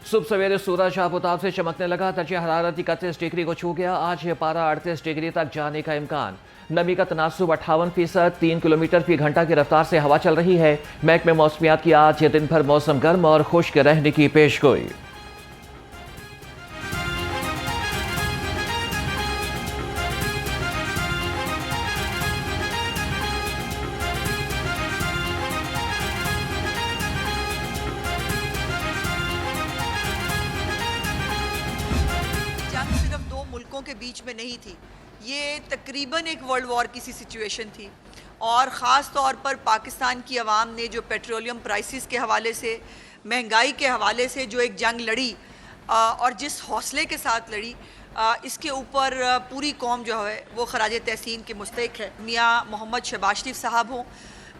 सुबह सवेरे सूरज आफताब से चमकने लगा। दर्जा हरारत 31 डिग्री को छू गया। आज ये पारा 38 डिग्री तक जाने का इम्कान। नमी का तनासुब 58%। 3 किलोमीटर फी घंटा की रफ्तार से हवा चल रही है। महकमे मौसमियात की आज दिन भर मौसम गर्म और खुश्क रहने की पेशगोई। सिर्फ दो मुल्कों के बीच में नहीं थी, ये तकरीबन एक वर्ल्ड वॉर की सी सिचुएशन थी। और ख़ास तौर पर पाकिस्तान की आवाम ने जो पेट्रोलियम प्राइसेस के हवाले से, महंगाई के हवाले से जो एक जंग लड़ी और जिस हौसले के साथ लड़ी, इसके ऊपर पूरी कौम जो है वो खराज तहसीन के मुस्तहिक है। मियाँ मोहम्मद शहबाज शरीफ साहब हों,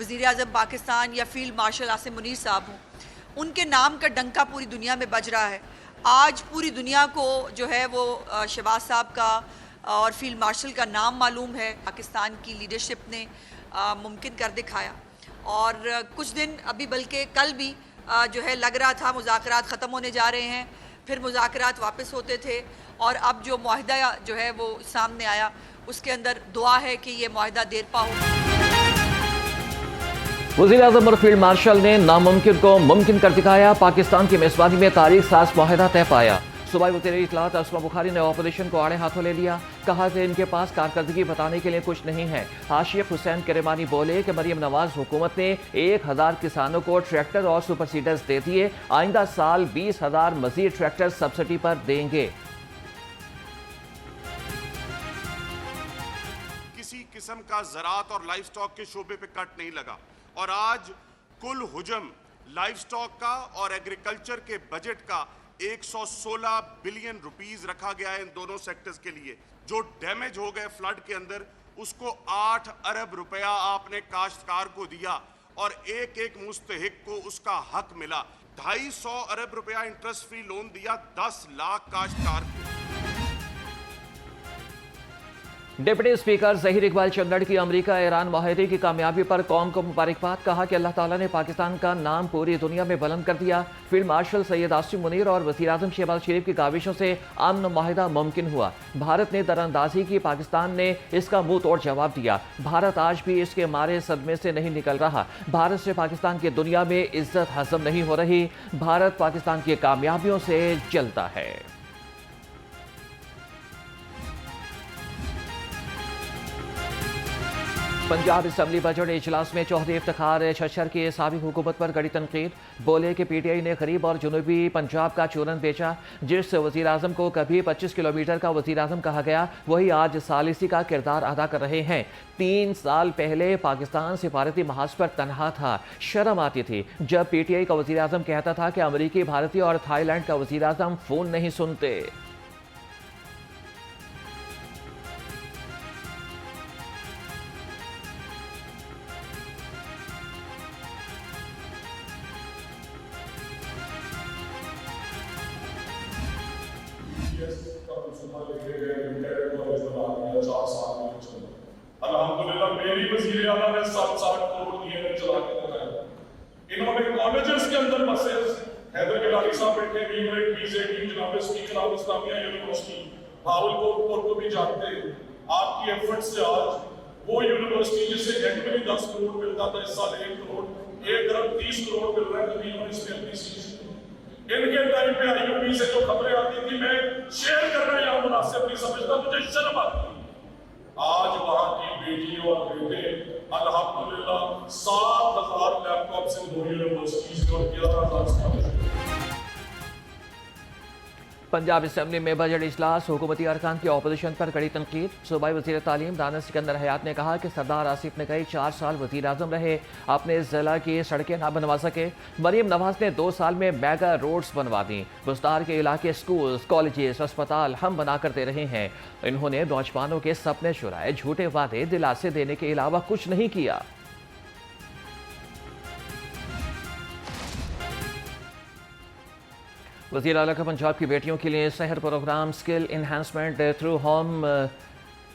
वज़ीर आज़म पाकिस्तान, या फील्ड मार्शल आसिम मुनीर साहब हों, उनके नाम का डंका पूरी दुनिया में बज रहा है। आज पूरी दुनिया को जो है वो शहबाज साहब का और फील्ड मार्शल का नाम मालूम है। पाकिस्तान की लीडरशिप ने मुमकिन कर दिखाया। और कुछ दिन अभी, बल्कि कल भी जो है लग रहा था मुज़ाकरात ख़त्म होने जा रहे हैं, फिर मुज़ाकरात वापस होते थे, और अब जो मुआहदा जो है वो सामने आया, उसके अंदर दुआ है कि ये मुआहदा देर पा हो। वज़ीर आज़म और फील्ड मार्शल ने नामुमकिन को मुमकिन कर दिखाया। पाकिस्तान की मेज़बानी में तारीख साज मुआहदा तय पाया। सूबाई वज़ीर इत्तलात अस्मा बुखारी ने अपोजिशन को आड़े हाथों ले लिया। कहा कि इनके पास कारकर्दगी बताने के लिए कुछ नहीं है। आशिफ हुसैन किरमानी बोले कि मरियम नवाज हुकूमत ने 1000 किसानों को ट्रैक्टर और सुपर सीडर्स दे दिए। आइंदा साल 20,000 मजीद ट्रैक्टर सब्सिडी पर देंगे। किसी किस्म का ज़राअत और लाइफ स्टॉक के शोबे पे कट नहीं लगा, और आज कुल हुजम लाइफ स्टॉक का और एग्रीकल्चर के बजट का 116 बिलियन रुपीस रखा गया है इन दोनों सेक्टर्स के लिए। जो डैमेज हो गए फ्लड के अंदर, उसको 8 अरब रुपया आपने काश्तकार को दिया, और एक एक मुस्तहिक को उसका हक मिला। 250 अरब रुपया इंटरेस्ट फ्री लोन दिया 10 लाख काश्तकार को। डिप्टी स्पीकर ज़हीर इकबाल चंगड़ की अमेरिका ईरान माहदे की कामयाबी पर कौम को मुबारकबाद। कहा कि अल्लाह ताला ने पाकिस्तान का नाम पूरी दुनिया में बुलंद कर दिया। फील्ड मार्शल सैयद आसिम मुनीर और वज़ीर आज़म शहबाज शरीफ की काविशों से अमन माहिदा मुमकिन हुआ। भारत ने दरअंदाजी की, पाकिस्तान ने इसका मुंह तोड़ जवाब दिया। भारत आज भी इसके मारे सदमे से नहीं निकल रहा। भारत से पाकिस्तान की दुनिया में इज्जत हजम नहीं हो रही। भारत पाकिस्तान की कामयाबियों से जलता है। पंजाब असम्बली बजट इजलास में चौधरी इफ्तिखार शशर की साबिक हुकूमत पर कड़ी तनकीद। बोले कि PTI ने गरीब और जनूबी पंजाब का चूरन बेचा। जिस वज़ीर आज़म को कभी 25 किलोमीटर का वज़ीर आज़म कहा गया, वही आज सालिसी का किरदार अदा कर रहे हैं। 3 साल पहले पाकिस्तान सिफारती महाज पर तनहा था। शर्म आती थी जब PTI का वज़ीर आज़म कहता था कि अमरीकी, भारतीय और थाईलैंड का वज़ीर आज़म फ़ोन नहीं सुनते। अल्हम्दुलिल्लाह मेरी वज़ीर आला ने 60 करोड़ दिए ने चला के लगाया। इन्होंने कॉलेजेस के अंदर बसेस, हैदर गिलानी साहब बैठे भी हुए, PZD जनाब speaker of Islamia university Bahawalpur को भी जानते हैं। आपकी एफर्ट से आज वो यूनिवर्सिटी जिसे एनुअली 10 करोड़ मिलता था, इस साल 1 करोड़ 1 अरब 30 करोड़ मिल रहा है। कभी इन्होंने इसमें अपनी सीट इनके टाइम पे IUP से जो खबरें आती थी, मैं शेयर करना यहाँ मुनासिब नहीं समझता, मुझे शर्म आती। आज वहां की बेटी और बेटे अल्हम्दुलिल्लाह 7,000 लैपटॉप से 2 यूनिवर्सिटीज और 11,000। पंजाब असम्बली में बजट इजलास, हुकूमती अरकान की अपोजिशन पर कड़ी तनकीद। सूबाई वज़ीर तालीम दानिश सिकंदर हयात ने कहा कि सरदार आसिफ ने कई 4 साल वज़ीर आज़म रहे, अपने ज़िला की सड़कें ना बनवा सके। मरियम नवाज ने 2 साल में मेगा रोड्स बनवा दी। बुस्तार के इलाके स्कूल्स, कॉलेजेस, अस्पताल हम बना कर दे रहे हैं। इन्होंने नौजवानों के सपने चुराए, झूठे वादे दिलासे देने के अलावा कुछ नहीं किया। वज़ीर आला का पंजाब की बेटियों के लिए शहर programme skill enhancement through home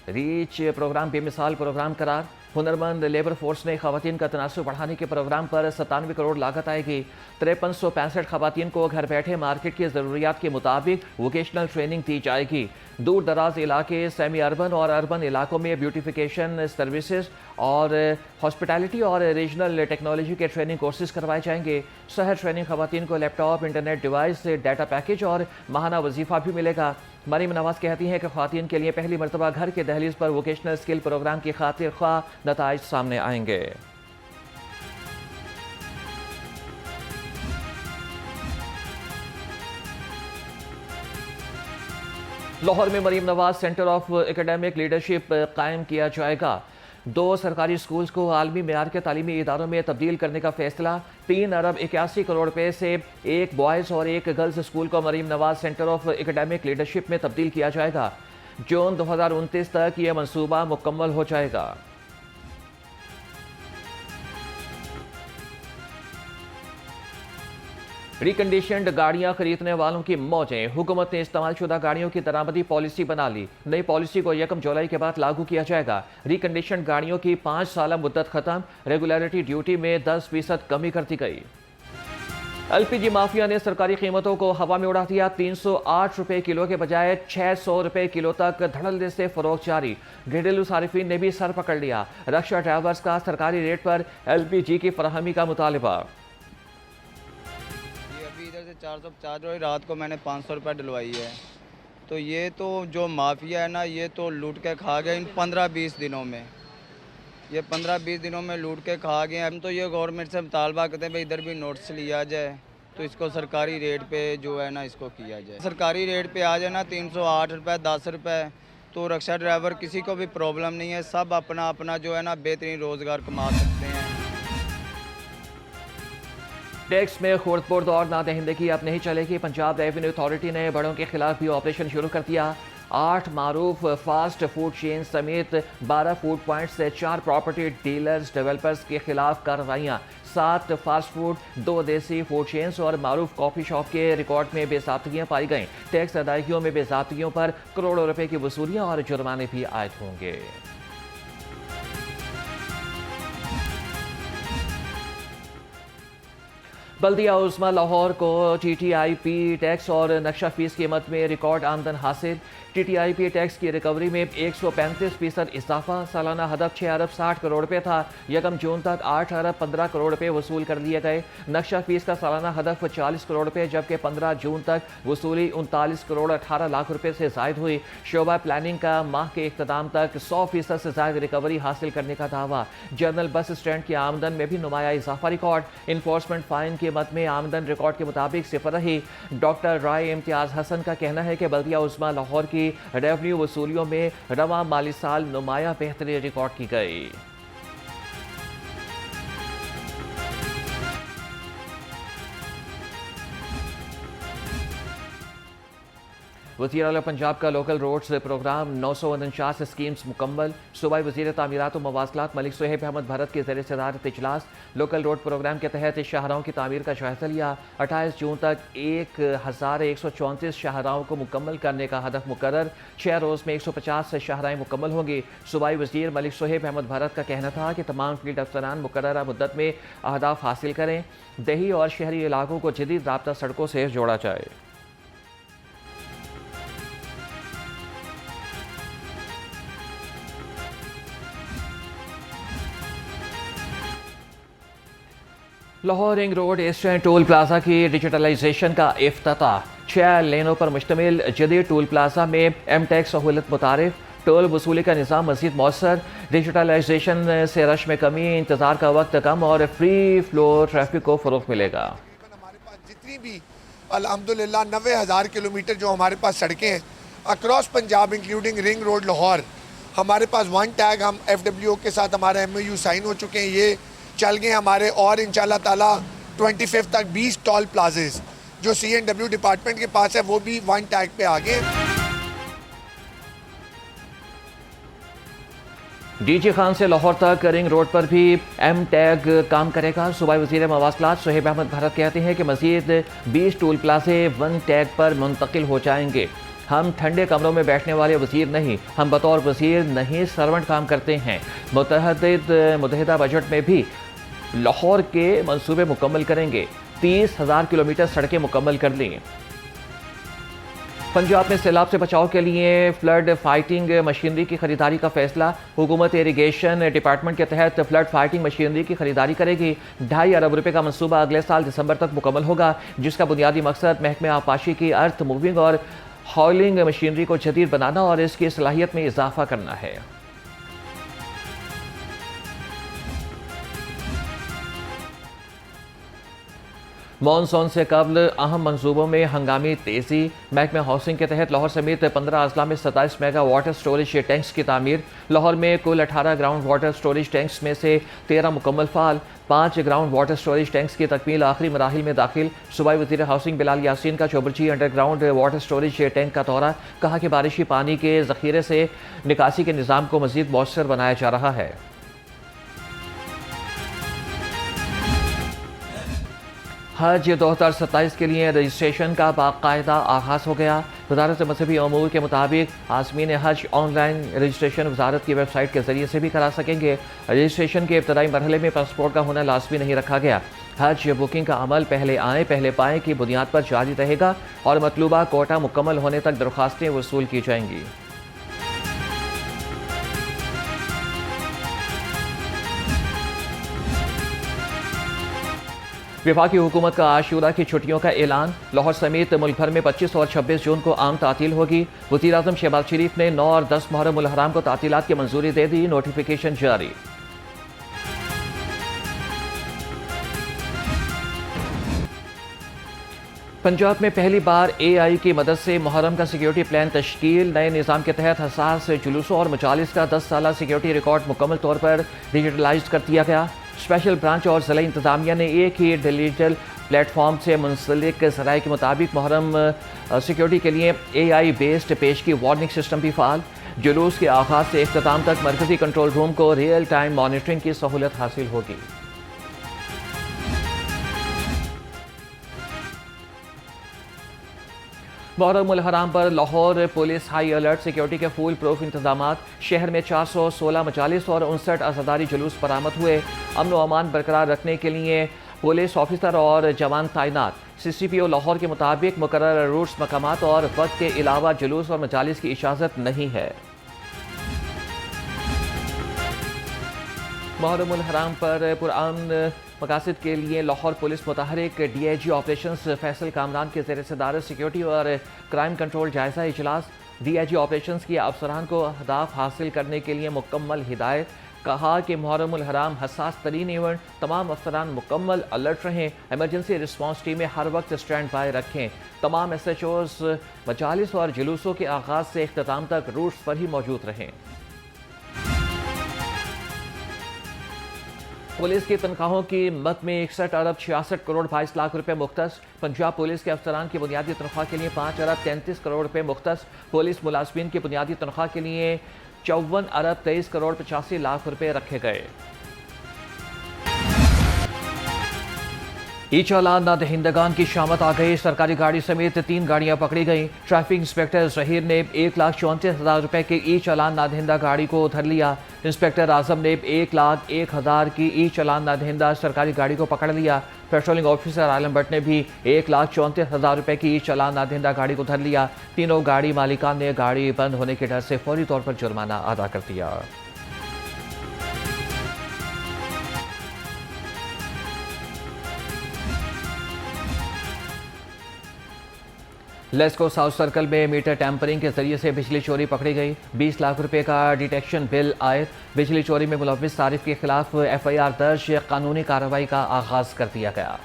reach programme बेमिसाल प्रोग्राम करार। हुनरमंद लेबर फोर्स में खवातीन का तनासुब बढ़ाने के प्रोग्राम पर 97 करोड़ लागत आएगी। 5365 खवातीन को घर बैठे मार्केट की ज़रूरियात के मुताबिक वोकेशनल ट्रेनिंग दी जाएगी। दूर दराज इलाके, सेमी अर्बन और अर्बन इलाकों में ब्यूटिफिकेशन सर्विसेज और हॉस्पिटैलिटी और रीजनल टेक्नोलॉजी के ट्रेनिंग कोर्सेज करवाए जाएंगे। शहर ट्रेनिंग खवातीन को laptop, internet device, data package और माहाना वजीफा भी मिलेगा। मरीम नवाज कहती हैं कि ख़वातीन के लिए पहली मरतबा घर के दहलीज पर वोकेशनल स्किल प्रोग्राम की खातिर ख्वाह नताइज सामने आएंगे। लाहौर में Maryam Nawaz centre of academic leadership कायम किया जाएगा। 2 सरकारी स्कूल्स को आलमी मेयार के तालीमी इदारों में तब्दील करने का फैसला। 3 अरब 81 करोड़ रुपए से एक बॉयज़ और एक गर्ल्स स्कूल को Maryam Nawaz centre of academic leadership में तब्दील किया जाएगा। जून 2029 तक यह मंसूबा मुकम्मल हो जाएगा। रिकंडीशन्ड गाड़ियां खरीदने वालों की मौजें। हुकूमत ने इस्तेमाल शुदा गाड़ियों की दरामदी पॉलिसी बना ली। नई पॉलिसी को 1 जुलाई के बाद लागू किया जाएगा। रिकंडीशन्ड गाड़ियों की 5 साल मुद्दत खत्म। रेगुलरिटी ड्यूटी में 10% कमी कर दी गई। LPG माफिया ने सरकारी कीमतों को हवा में उड़ा दिया। 308 रुपए किलो के बजाय 600 रुपए किलो तक धड़ल्ले से फरोख्त जारी। घरेलू सारिफीन ने भी सर पकड़ लिया। रक्षा ड्राइवर्स का सरकारी रेट पर LPG की फराहमी का मुतालबा। इधर से 450 और रात को मैंने 500 रुपये डलवाई है। तो ये तो जो माफिया है ना, ये तो लूट के खा गए इन 15-20 दिनों में। ये 15-20 दिनों में लूट के खा गए। हम तो ये गवर्नमेंट से मुतालबा करते हैं भाई इधर भी नोटिस लिया जाए, तो इसको सरकारी रेट पे जो है ना इसको किया जाए। सरकारी रेट पे आ जाए ना 308 रुपये, 10 रुपये, तो रक्षा ड्राइवर किसी को भी प्रॉब्लम नहीं है। सब अपना अपना जो है ना बेहतरीन रोज़गार कमा सकते हैं। टैक्स में खुर्द-बुर्द और नादहिंदगी अब नहीं चलेगी। पंजाब रेवेन्यू अथॉरिटी ने बड़ों के खिलाफ भी ऑपरेशन शुरू कर दिया। 8 मारूफ फास्ट फूड चेन समेत 12 फूड पॉइंट से 4 प्रॉपर्टी डीलर्स डेवलपर्स के खिलाफ कार्रवाइयाँ। 7 फास्ट फूड, 2 देसी फूड चेन्स और मारूफ कॉफ़ी शॉप के रिकॉर्ड में बेज़ाब्तियाँ पाई गईं। टैक्स अदायगियों में बेज़ाब्तियों पर करोड़ों रुपए की वसूलियाँ और जुर्माने भी आयद होंगे। बल्दिया उस्मा लाहौर को TTIP टैक्स और नक्शा फीस कीमत में रिकॉर्ड आमदन हासिल। TTIP टैक्स की रिकवरी में 135% इजाफा। सालाना हदफ 6 अरब 60 करोड़ रुपये था। 1 जून तक 8 अरब 15 करोड़ रुपये वसूल कर लिए गए। नक्शा फीस का सालाना हदफ 40 करोड़ रुपये, जबकि 15 जून तक वसूली 39 करोड़ 18 लाख रुपये से जायद हुई। शोबा प्लानिंग का माह के इख्तिताम तक 100% से ज्यादा रिकवरी हासिल करने का दावा। जनरल बस स्टैंड की आमदन में भी नुमाया इजाफा रिकॉर्ड। इन्फोर्समेंट फाइन की मद में आमदन रिकॉर्ड के मुताबिक सिफर रही। डॉक्टर राय इम्तियाज हसन का कहना है कि बल्दिया उस्मा लाहौर की रेवेन्यू वसूलियों में रवा माली साल नुमाया बेहतरी रिकॉर्ड की गई। वज़ीर आला पंजाब का लोकल रोड्स प्रोग्राम 949 स्कीम्स मुकम्मल। सूबाई वज़ीर तामीरात और मवासलात मलिक सुहेब अहमद भरत के ज़ेर सदारत इजलास। लोकल रोड प्रोग्राम के तहत शाहराहों की तामीर का जायज़ा लिया। 28 जून तक 1134 शाहराहों को मुकम्मल करने का हदफ मुकर्रर। 6 रोज़ में 150 शाहराएँ मुकम्मल होंगी। सूबाई वज़ीर मलिक सुहेब अहमद भरत का कहना था कि तमाम फील्ड अफसरान मुकर्ररा मुद्दत में अहदाफ हासिल करें। देही और शहरी इलाकों को जदीद राब्ता सड़कों से जोड़ा जाए। Lahore ring road eastern toll plaza की डिजिटलाइजेशन का इफ्तिताह। 6 लेनों पर मुश्तमिल जदीद टोल प्लाजा में M-टैक्स सहूलत मुतारिफ। टोल वसूली का निज़ाम मज़ीद मौसर। डिजिटलाइजेशन से रश में कमी, इंतज़ार का वक्त कम और फ्री फ्लो ट्रैफिक को फ़रोग़ मिलेगा। हमारे पास जितनी भी अल्हम्दुलिल्लाह 90,000 किलोमीटर जो हमारे पास सड़कें हैं across Punjab including ring road Lahore, हमारे पास 1 टैग हम FWO के साथ हमारे MOU साइन हो चुके हैं। ये चल गए हमारे और इंशाल्लाह ताला 25 तक 20 टोल प्लाजेस जो CNW डिपार्टमेंट के पास है वो भी 1 टैग पे आ गए। DG खान से लाहौर तक रिंग रोड पर भी M-टैग काम करेगा। सूबाई वज़ीर मवासलात सुहेब अहमद भरत कहते हैं कि मज़ीद 20 टोल प्लाजे 1 टैग पर मुंतकिल हो जाएंगे। हम ठंडे कमरों में बैठने वाले वजीर नहीं, हम बतौर वजीर नहीं सर्वेंट काम करते हैं। मुतहदा बजट में भी लाहौर के मंसूबे मुकम्मल करेंगे। 30,000 किलोमीटर सड़कें मुकम्मल कर ली। पंजाब में सैलाब से बचाव के लिए फ्लड फाइटिंग मशीनरी की खरीदारी का फैसला। हुकूमत इरिगेशन डिपार्टमेंट के तहत फ्लड फाइटिंग मशीनरी की खरीदारी करेगी। 2.5 अरब रुपए का मंसूबा अगले साल दिसंबर तक मुकम्मल होगा, जिसका बुनियादी मकसद महकमे आबपाशी की अर्थ मूविंग और हॉलिंग मशीनरी को जदीद बनाना और इसकी सलाहियत में इजाफा करना है। मॉनसून से कबल अहम मंसूबों में हंगामी तेजी। महकमे हाउसिंग के तहत लाहौर समेत 15 अजला में 27 मेगा वाटर स्टोरेज टैंक्स की तामीर। लाहौर में कुल 18 ग्राउंड वाटर स्टोरेज टैंक्स में से 13 मुकम्मल फाल। 5 ग्राउंड वाटर स्टोरेज टैंक्स की तकमील आखिरी मराहिल में दाखिल। सूबाई वज़ीर हाउसिंग बिलाल यासीन का चौबरची अंडरग्राउंड वाटर स्टोरेज टैंक का दौरा। कहा कि बारिशी पानी के ज़ख़ीरे से निकासी के निज़ाम को मज़ीद मौसर बनाया जा रहा है। हज 2027 के लिए रजिस्ट्रेशन का बाकायदा आगाज़ हो गया। वजारत मजहबी अमूर के मुताबिक आज़मीन हज ऑनलाइन रजिस्ट्रेशन वजारत की वेबसाइट के जरिए से भी करा सकेंगे। रजिस्ट्रेशन के इब्तदाई मरहले में पासपोर्ट का होना लाजमी नहीं रखा गया। हज बुकिंग का अमल पहले आएँ पहले पाएँ की बुनियाद पर जारी रहेगा और मतलूबा कोटा मुकम्मल होने तक दरख्वास्तें वसूल की जाएंगी। वफाकी हुकूमत का आशूरा की छुट्टियों का ऐलान। लाहौर समेत मुल्क भर में 25 और 26 जून को आम तातील होगी। वज़ीर आज़म शहबाज शरीफ ने 9 और 10 मुहर्रम उल हराम को तातीलात की मंजूरी दे दी। नोटिफिकेशन जारी। पंजाब में पहली बार AI की मदद से मुहर्रम का सिक्योरिटी प्लान तश्कील। नए निज़ाम के तहत हसास जुलूसों और मजालिस का 10 साला सिक्योरिटी रिकॉर्ड मुकम्मल तौर पर डिजिटलाइज कर दिया गया। स्पेशल ब्रांच और ज़िला इंतज़ामिया ने एक ही डिजिटल प्लेटफॉर्म से मुंसलिक ज़राए के मुताबिक मुहर्रम सिक्योरिटी के लिए AI बेस्ड पेशगी वार्निंग सिस्टम भी फ़ाल। जुलूस के आगाज़ से इख्तिताम तक मरकज़ी कंट्रोल रूम को रियल टाइम मॉनिटरिंग की सहूलत हासिल होगी। मुहर्रम उल हराम पर Lahore police high alert. Security के फुल प्रूफ इंतजामात। शहर में 416 मजालिस और 59 अज़ादारी जुलूस बरामद हुए। अमन व अमान बरकरार रखने के लिए पुलिस ऑफिसर और जवान तैनात। CCPO लाहौर के मुताबिक मुकर्रर रूट्स मकामात और वक्त के अलावा जुलूस और मजालिस की इजाज़त नहीं है। मुहर्रम उल हराम पर पुरअमन मकासद के लिए लाहौर पुलिस मुतहरिक DIG ऑपरेशंस फैसल कामरान के ज़ेर सदारत सिक्योरिटी और क्राइम कंट्रोल जायजा इजलास। DIG ऑपरेशंस की अफसरान को अहदाफ हासिल करने के लिए मुकम्मल हिदायत। कहा कि मुहर्रम उल हराम हसास तरीन इवेंट, तमाम अफसरान मुकम्मल अलर्ट रहें। एमरजेंसी रिस्पॉन्स टीमें हर वक्त स्टैंड बाय रखें। तमाम SHOs मजालिस और जुलूसों के आगाज़ से इख्तिताम तक रूट्स पर ही मौजूद रहें। पुलिस की तनख्वाहों की मद में 61 अरब 66 करोड़ 22 लाख रुपए मुख्तस। पंजाब पुलिस के अफसरान की बुनियादी तनख्वाह के लिए 5 अरब 33 करोड़ रुपए मुख्तस। पुलिस मुलाजमीन की बुनियादी तनख्वाह के लिए 54 अरब 23 करोड़ 85 लाख रुपए रखे गए। ई चालान ना दहिंदगान की शामत आ गई। सरकारी गाड़ी समेत 3 गाड़ियां पकड़ी गईं। ट्रैफिक इंस्पेक्टर जहीर ने 1,34,000 रुपए के ई चालान ना दहिंदा गाड़ी को उधर लिया। इंस्पेक्टर आजम ने 1,01,000 की ई चालान ना दहिंदा सरकारी गाड़ी को पकड़ लिया। पेट्रोलिंग ऑफिसर आलम भट्ट ने भी 1,34,000 रुपए की ई चालान ना दहिंदा गाड़ी को उधर लिया। तीनों गाड़ी मालिकान ने गाड़ी बंद होने के डर से फौरी तौर पर जुर्माना अदा कर दिया। लेस्को साउथ सर्कल में मीटर टैंपरिंग के जरिए से बिजली चोरी पकड़ी गई। 20 लाख रुपए का डिटेक्शन बिल आए। बिजली चोरी में मुलव्विस सारिफ के खिलाफ FIR दर्ज, कानूनी कार्रवाई का आगाज कर दिया गया।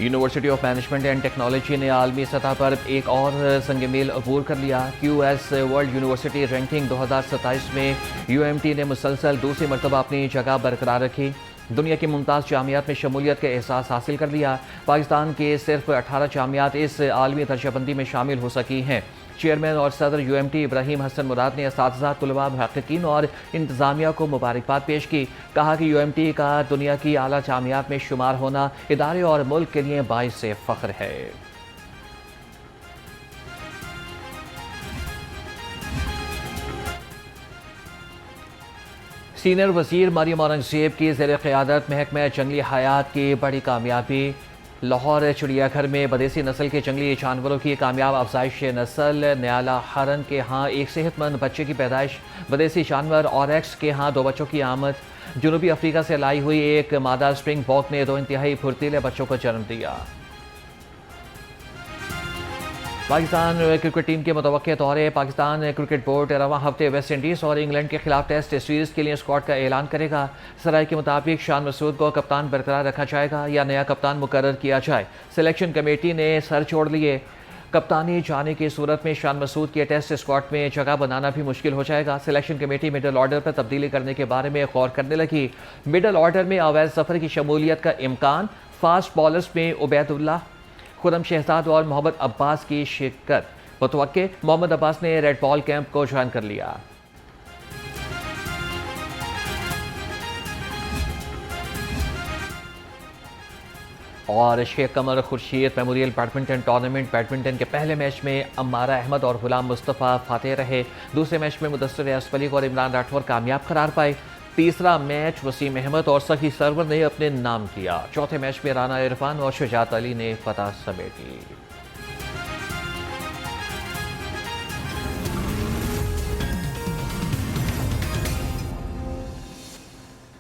University of management and technology ने आलमी सतह पर एक और संग-मील अबूर कर लिया। QS वर्ल्ड यूनिवर्सिटी रैंकिंग 2027 में UMT ने मुसलसल दूसरी मरतबा अपनी जगह बरकरार रखी। दुनिया की मुमताज़ जामियात में शमूलियत का एहसास हासिल कर लिया। पाकिस्तान के सिर्फ 18 जामियात इस आलमी दर्जाबंदी में शामिल हो सकी हैं। चेयरमैन और सदर UMT इब्राहिम हसन मुराद ने असातिज़ा, तुलबा, मुहक्किकीन और इंतज़ामिया को मुबारकबाद पेश की। कहा कि UMT का दुनिया की आला जामियात में शुमार होना इदारे और मुल्क के लिए बाइस फ़ख्र है। सीनियर वज़ीर मरियम औरंगज़ेब की ज़ेर क़यादत महकमा जंगली हयात की बड़ी कामयाबी। लाहौर चिड़ियाघर में बदेसी नस्ल के जंगली जानवरों की कामयाब अफजाइश नस्ल। न्याला हरन के यहाँ एक सेहतमंद बच्चे की पैदाइश। बदेसी जानवर ऑरेक्स के यहाँ 2 बच्चों की आमद। जनूबी अफ्रीका से लाई हुई एक मादा स्प्रिंग बॉक ने 2 इंतहाई फुर्तीले बच्चों को जन्म दिया। पाकिस्तान क्रिकेट टीम के मुतवक्के दौरे। पाकिस्तान क्रिकेट बोर्ड रवां हफ्ते वेस्ट इंडीज़ और इंग्लैंड के खिलाफ टेस्ट सीरीज़ के लिए स्क्वाड का ऐलान करेगा। सराय के मुताबिक शान मसूद को कप्तान बरकरार रखा जाएगा या नया कप्तान मुकर्रर किया जाए। सिलेक्शन कमेटी ने सर छोड़ लिए। कप्तानी जाने की सूरत में शान मसूद के टेस्ट स्क्वाड में जगह बनाना भी मुश्किल हो जाएगा। सिलेक्शन कमेटी मिडल ऑर्डर पर तब्दीली करने के बारे में गौर करने लगी। मिडल ऑर्डर में अवैध सफ़र की शमूलियत का इम्कान। फास्ट बॉलर्स में उबैदुल्ला, खुरम शहजाद और मोहम्मद अब्बास की शिरकत। मुतवक्के मोहम्मद अब्बास ने रेड बॉल कैंप को ज्वाइन कर लिया। और Sheikh Kamar Khurshid memorial badminton tournament badminton के पहले मैच में अम्मारा अहमद और गुलाम मुस्तफ़ा फातेह रहे। दूसरे मैच में मुदस्सिर असफली और इमरान राठौर कामयाब करार पाए। तीसरा मैच वसीम अहमद और सखी सरवर ने अपने नाम किया। चौथे मैच में राना इरफान और शुजात अली ने फतह समेटी।